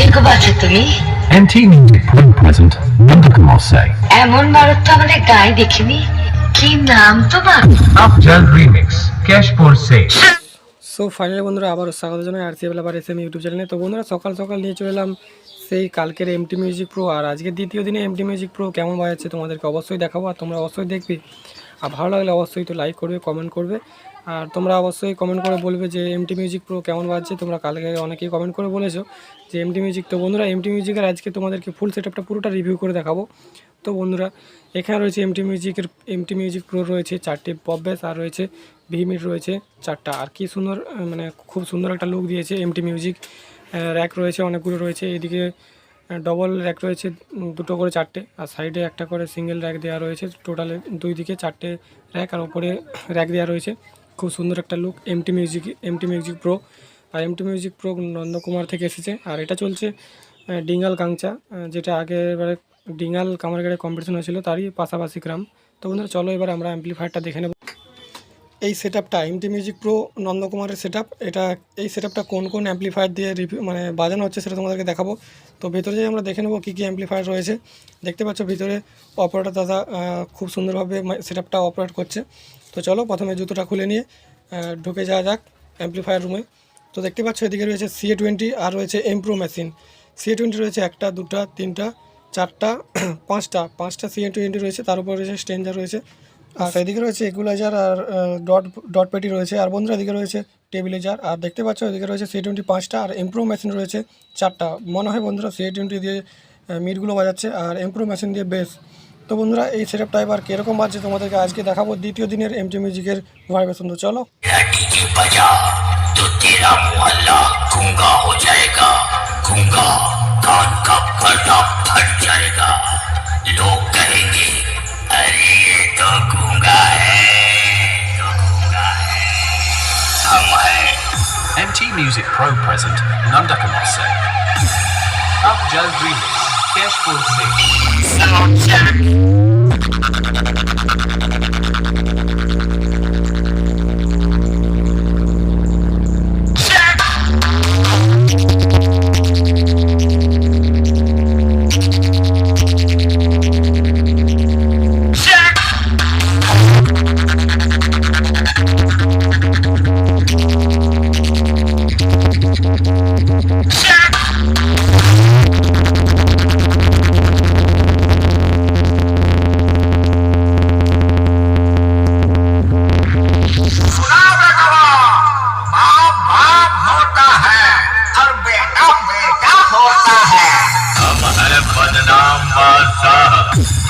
কিরকম আছো তুমি? MT Music Pro present Nandakamosse. এমন মারত তো আমাদের গায়ে দেখিনি। কি নাম তোমার? Afjal Remix Cash for Sale. So finally বন্ধুরা আবার স্বাগত জানাই আরসিএল আবার এসএম ইউটিউব চ্যানেলে। তো বন্ধুরা সকাল সকাল নিয়ে চলে এলাম সেই কালকের এমটি মিউজিক প্রো, আর আজকে দ্বিতীয় দিনে এমটি মিউজিক প্রো কেমন বাজাচ্ছে তোমাদেরকে অবশ্যই দেখাবো, আর তোমরা অবশ্যই দেখবে। আর ভালো লাগলে অবশ্যই তো লাইক করবে, কমেন্ট করবে, আর তোমরা অবশ্যই কমেন্ট করে বলবে যে এমটি মিউজিক প্রো কেমন বাজছে। তোমরা কালকে অনেকেই কমেন্ট করে বলেছো যে এমটি মিউজিক। তো বন্ধুরা এমটি মিউজিকের আজকে তোমাদেরকে ফুল সেটআপটা পুরোটা রিভিউ করে দেখাবো। তো বন্ধুরা এখানে রয়েছে এমটি মিউজিক প্রো রয়েছে 4টি পপ বেস, আর রয়েছে ভিমিড রয়েছে 4টা। আর কি সুন্দর মানে খুব সুন্দর একটা লুক দিয়েছে এমটি মিউজিক। র্যাক রয়েছে অনেকগুলো রয়েছে, এদিকে ডবল র্যাক রয়েছে দুটো করে 4টে, আর সাইডে একটা করে সিঙ্গেল র্যাক দেওয়া রয়েছে। টোটালে দুই দিকে 4টে র্যাক, আর ওপরে র্যাক দেওয়া রয়েছে। খুব সুন্দর একটা লুক এমটি মিউজিক প্রো। আর এমটি মিউজিক প্রো নন্দকুমার থেকে এসেছে, আর এটা চলছে ডিঙ্গাল কাংচা, যেটা আগেরবারে ডিঙ্গাল কামারগাড়ে কম্পিটিশন হয়েছিল তারই পাশাপাশি গ্রাম। তো বন্ধুরা চলো এবার আমরা অ্যাম্পলিফায়ারটা দেখে নেব। এই সেটআপটা এমটি মিউজিক প্রো নন্দকুমারের সেটআপ। এই সেটআপটা কোন কোন অ্যাম্পলিফায়ার দিয়ে রিভিউ মানে বাজানো হচ্ছে সেটা তোমাদেরকে দেখাবো। তো ভেতরে যাই আমরা দেখে নেবো কী কী অ্যাম্পলিফায়ার রয়েছে। দেখতে পাচ্ছ ভিতরে অপারেটর দাদা খুব সুন্দরভাবে সেটআপটা অপারেট করছে। তো চলো প্রথমে জুতোটা খুলে নিয়ে ঢুকে যাওয়া যাক অ্যাম্পলিফায়ার রুমে। তো দেখতে পাচ্ছ এদিকে রয়েছে CA20 আর রয়েছে এমপ্রো মেশিন। CA20 রয়েছে 1টা 2টা 3টা 4টা 5টা CA20 রয়েছে, তার উপর রয়েছে স্ট্রেঞ্জার রয়েছে, আর এদিকে রয়েছে ইকুয়ালাইজার আর ডট পেটি রয়েছে। আর বন্ধুরা এদিকে রয়েছে টেবিলাইজার। আর দেখতে পাচ্ছ এদিকে রয়েছে CA20 5টা, আর এমপ্রো মেশিন রয়েছে 4টা। মনে হয় বন্ধুরা CA20 দিয়ে মিডগুলো বাজাচ্ছে আর এমপ্রো মেশিন দিয়ে বেস। তো বন্ধুরা এই সেটআপটা এবার কীরকম বাজছে তোমাদেরকে আজকে দেখাবো দ্বিতীয় দিনের এমটি মিউজিকের ভাইব্রেশন। তো চলো। तो तेरा मोहल्ला गूंगा हो जाएगा, गूंगा कान का पर्दा फट जाएगा। लोग कहेंगे अरे ये तो गूंगा है, हम हैं MT Music Pro present Nandakamosse. Afjal Remix Cash for Sale. Sound check.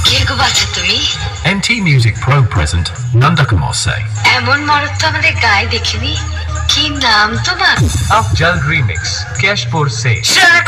কিরকম আছো তুমি? MT Music Pro present Nandakamosse. এমন মারত তো আমাদের গায়ে দেখিনি। কি নাম তোমার? Afjal Remix Cash for Sale. Check.